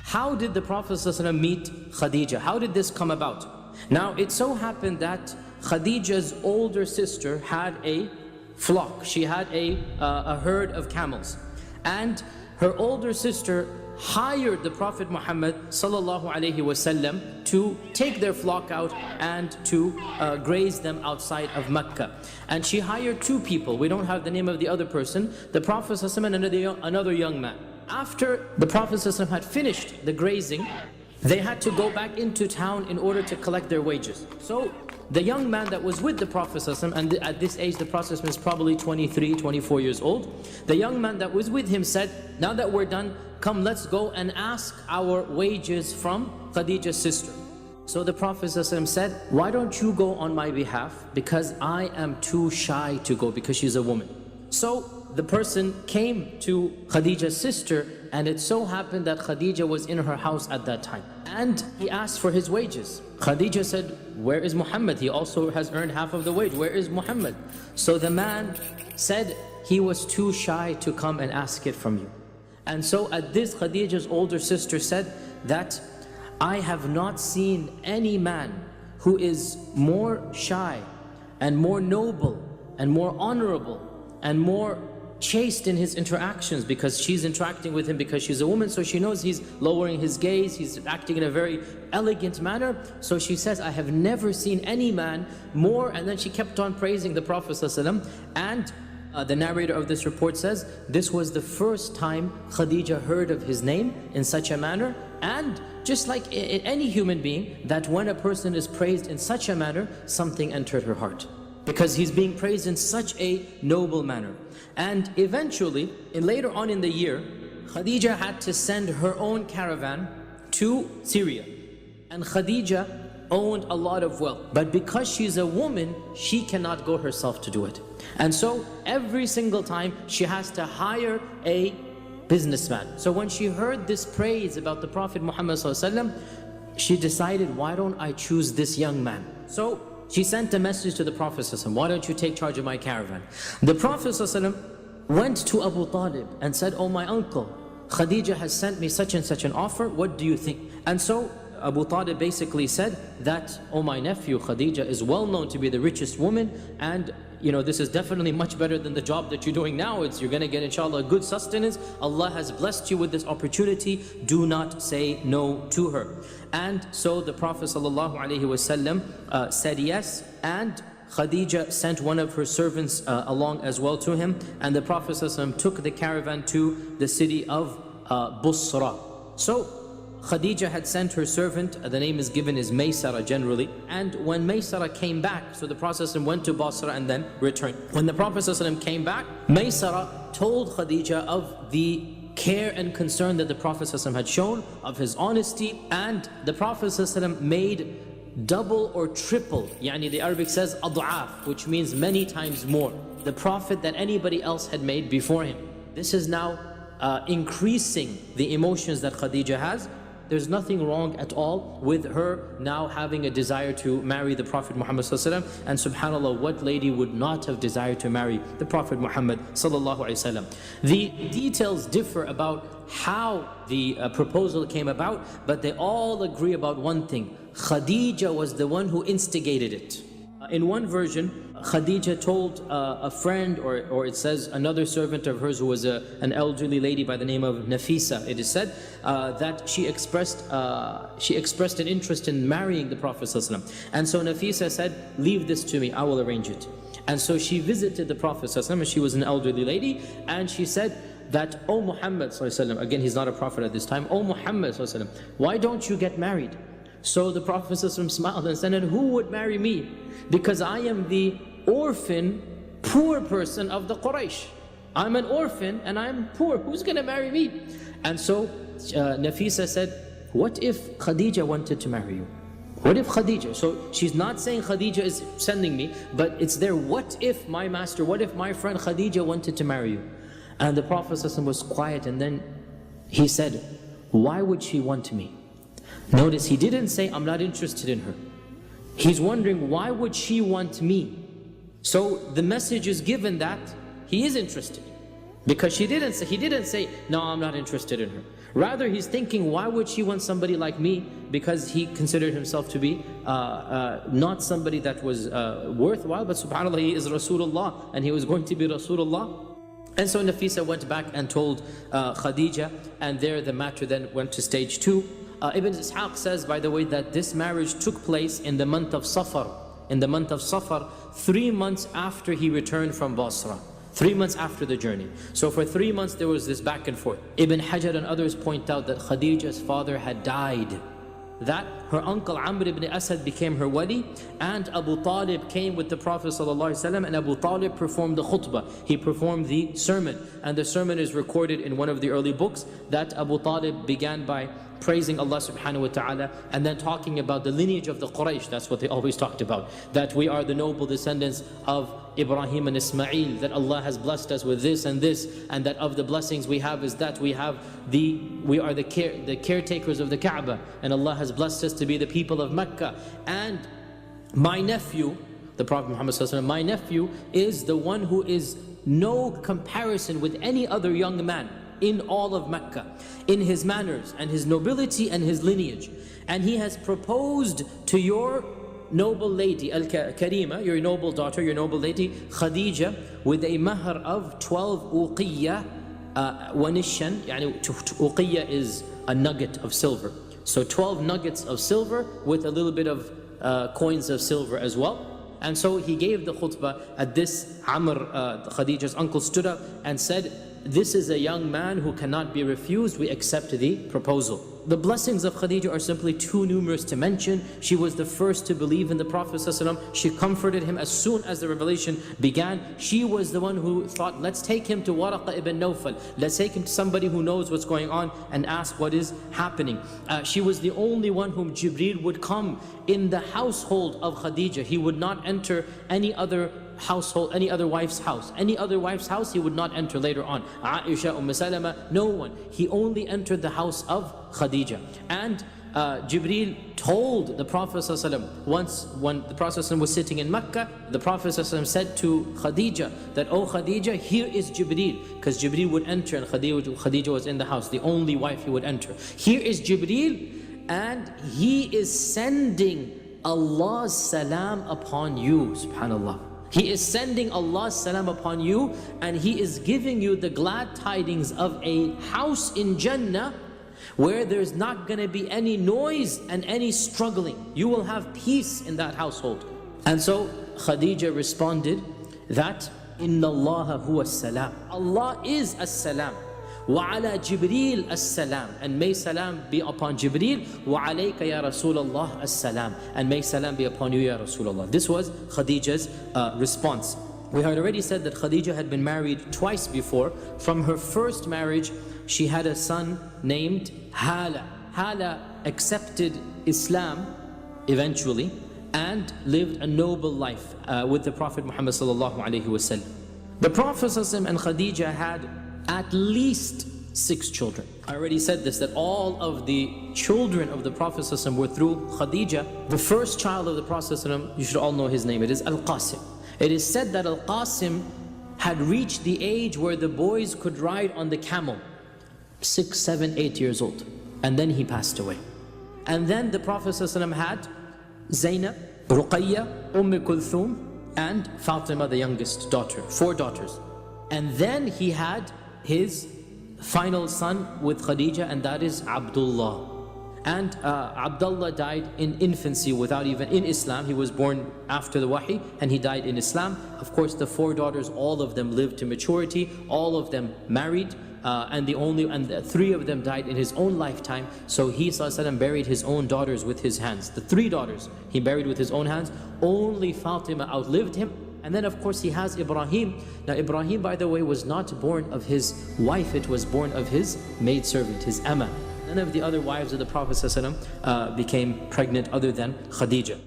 How did the Prophet ﷺ meet Khadijah? How did this come about? Now, it so happened that Khadijah's older sister had a flock. She had a herd of camels. And her older sister hired the Prophet Muhammad ﷺ to take their flock out and to graze them outside of Mecca. And she hired two people. We don't have the name of the other person. The Prophet ﷺ and another young man. After the Prophet ﷺ had finished the grazing, they had to go back into town in order to collect their wages. So the young man that was with the Prophet ﷺ, and at this age the Prophet ﷺ is probably 23, 24 years old. The young man that was with him said, now that we're done, come let's go and ask our wages from Khadijah's sister. So the Prophet ﷺ said, why don't you go on my behalf, because I am too shy to go, because she's a woman. So the person came to Khadijah's sister, and it so happened that Khadijah was in her house at that time. And he asked for his wages. Khadijah said, where is Muhammad? He also has earned half of the wage. Where is Muhammad? So the man said he was too shy to come and ask it from you. And so at this, Khadijah's older sister said that I have not seen any man who is more shy and more noble and more honorable and more chaste in his interactions, because she's interacting with him because she's a woman, so she knows he's lowering his gaze, he's acting in a very elegant manner. So she says, I have never seen any man more, and then she kept on praising the Prophet ﷺ. And the narrator of this report says, this was the first time Khadijah heard of his name in such a manner. And just like in any human being, that when a person is praised in such a manner, something entered her heart, because he's being praised in such a noble manner. And eventually, later on in the year, Khadijah had to send her own caravan to Syria. And Khadijah owned a lot of wealth, but because she's a woman, she cannot go herself to do it. And so every single time she has to hire a businessman. So when she heard this praise about the Prophet Muhammad ﷺ, she decided, why don't I choose this young man? So she sent a message to the Prophet ﷺ, why don't you take charge of my caravan? The Prophet ﷺ went to Abu Talib and said, oh my uncle, Khadijah has sent me such and such an offer, what do you think? And so Abu Talib basically said that, oh my nephew, Khadijah is well known to be the richest woman, and this is definitely much better than the job that you're doing now. You're going to get inshallah good sustenance. Allah has blessed you with this opportunity. Do not say no to her. And so the Prophet ﷺ said yes, and Khadijah sent one of her servants along as well to him, and the Prophet ﷺ took the caravan to the city of Busra. So Khadijah had sent her servant, the name is given is Maysara generally, and when Maysara came back, so the Prophet went to Basra and then returned. When the Prophet came back, Maysara told Khadijah of the care and concern that the Prophet had shown, of his honesty, and the Prophet made double or triple, the Arabic says ad'af, which means many times more, the Prophet that anybody else had made before him. This is now increasing the emotions that Khadijah has. There's nothing wrong at all with her now having a desire to marry the Prophet Muhammad ﷺ. And subhanAllah, what lady would not have desired to marry the Prophet Muhammad ﷺ? The details differ about how the proposal came about, but they all agree about one thing. Khadijah was the one who instigated it. In one version, Khadijah told a friend, or it says another servant of hers who was an elderly lady by the name of Nafisa, it is said that she expressed an interest in marrying the Prophet ﷺ. And so Nafisa said, leave this to me, I will arrange it. And so she visited the Prophet ﷺ, and she was an elderly lady, and she said that, oh Muhammad ﷺ, again he's not a prophet at this time, oh Muhammad ﷺ, why don't you get married? So the Prophet ﷺ smiled and said, and who would marry me? Because I am the orphan, poor person of the Quraysh. I'm an orphan and I'm poor. Who's going to marry me? And so Nafisa said, what if Khadijah wanted to marry you? What if Khadijah? So she's not saying Khadijah is sending me, but it's there, what if my master, what if my friend Khadijah wanted to marry you? And the Prophet ﷺ was quiet, and then he said, why would she want me? Notice he didn't say, I'm not interested in her. He's wondering, why would she want me? So the message is given that he is interested. Because he didn't say, no, I'm not interested in her. Rather, he's thinking, why would she want somebody like me? Because he considered himself to be not somebody that was worthwhile, but subhanAllah, he is Rasulullah, and he was going to be Rasulullah. And so Nafisa went back and told Khadijah, and there the matter then went to stage 2. Ibn Ishaq says, by the way, that this marriage took place in the month of Safar. In the month of Safar, 3 months after he returned from Basra. 3 months after the journey. So for 3 months there was this back and forth. Ibn Hajar and others point out that Khadijah's father had died. That her uncle Amr ibn Asad became her wali, and Abu Talib came with the Prophet ﷺ, and Abu Talib performed the khutbah. He performed the sermon, and the sermon is recorded in one of the early books that Abu Talib began by praising Allah subhanahu wa ta'ala, and then talking about the lineage of the Quraysh. That's what they always talked about, that we are the noble descendants of Ibrahim and Ismail, that Allah has blessed us with this, and that of the blessings we have is that we are the caretakers of the Kaaba, and Allah has blessed us to be the people of Mecca. And my nephew, the Prophet Muhammad ﷺ, my nephew is the one who is no comparison with any other young man in all of Mecca, in his manners and his nobility and his lineage. And he has proposed to your noble lady, Al-Karima, your noble daughter, your noble lady, Khadijah, with a mahr of 12 uqiyya wa nishan. Uqiyya is a nugget of silver. So 12 nuggets of silver with a little bit of coins of silver as well. And so he gave the khutbah. At this, Amr, Khadijah's uncle, stood up and said, this is a young man who cannot be refused. We accept the proposal. The blessings of Khadijah are simply too numerous to mention. She was the first to believe in the Prophet ﷺ. She comforted him as soon as the revelation began. She was the one who thought, let's take him to Waraqa ibn Nawfal. Let's take him to somebody who knows what's going on and ask what is happening. She was the only one whom Jibreel would come in the household of Khadijah. He would not enter any other household, any other wife's house. Any other wife's house he would not enter later on. Aisha, Salama, no one. He only entered the house of Khadijah. And Jibreel told the Prophet ﷺ, once when the Prophet ﷺ was sitting in Mecca, the Prophet ﷺ said to Khadijah that, oh Khadijah, here is Jibreel. Because Jibreel would enter and Khadijah was in the house, the only wife he would enter. Here is Jibreel, and he is sending Allah's salam upon you, subhanallah. He is sending Allah's salam upon you, and He is giving you the glad tidings of a house in Jannah where there's not going to be any noise and any struggling. You will have peace in that household. And so Khadijah responded that, Inna Allah huwa as-salam. Allah is as-salam. وَعَلَى جِبْرِيلَ السَّلَامِ, and may salam be upon Jibreel. وَعَلَيْكَ يَا رَسُولَ اللَّهِ السَّلَامِ, and may salam be upon you, Ya Rasulullah. This was Khadijah's response. We had already said that Khadijah had been married twice before. From her first marriage, she had a son named Hala. Hala accepted Islam eventually and lived a noble life with the Prophet Muhammad sallallahu alaihi wasallam. The Prophet ﷺ and Khadijah had at least 6 children. I already said this, that all of the children of the Prophet ﷺ were through Khadijah. The first child of the Prophet ﷺ, you should all know his name, it is Al-Qasim. It is said that Al-Qasim had reached the age where the boys could ride on the camel, 6, 7, 8 years old, and then he passed away. And then the Prophet ﷺ had Zainab, Ruqayya, Kulthum, and Fatima, the youngest daughter, 4 daughters. And then he had his final son with Khadijah, and that is Abdullah. And Abdullah died in infancy without even in Islam. He was born after the Wahy and he died in Islam. Of course, the 4 daughters, all of them lived to maturity, all of them married, and the 3 of them died in his own lifetime. So he ﷺ buried his own daughters with his hands. The 3 daughters he buried with his own hands. Only Fatima outlived him. And then of course he has Ibrahim. Now Ibrahim, by the way, was not born of his wife, it was born of his maidservant, his Amma. None of the other wives of the Prophet ﷺ became pregnant other than Khadijah.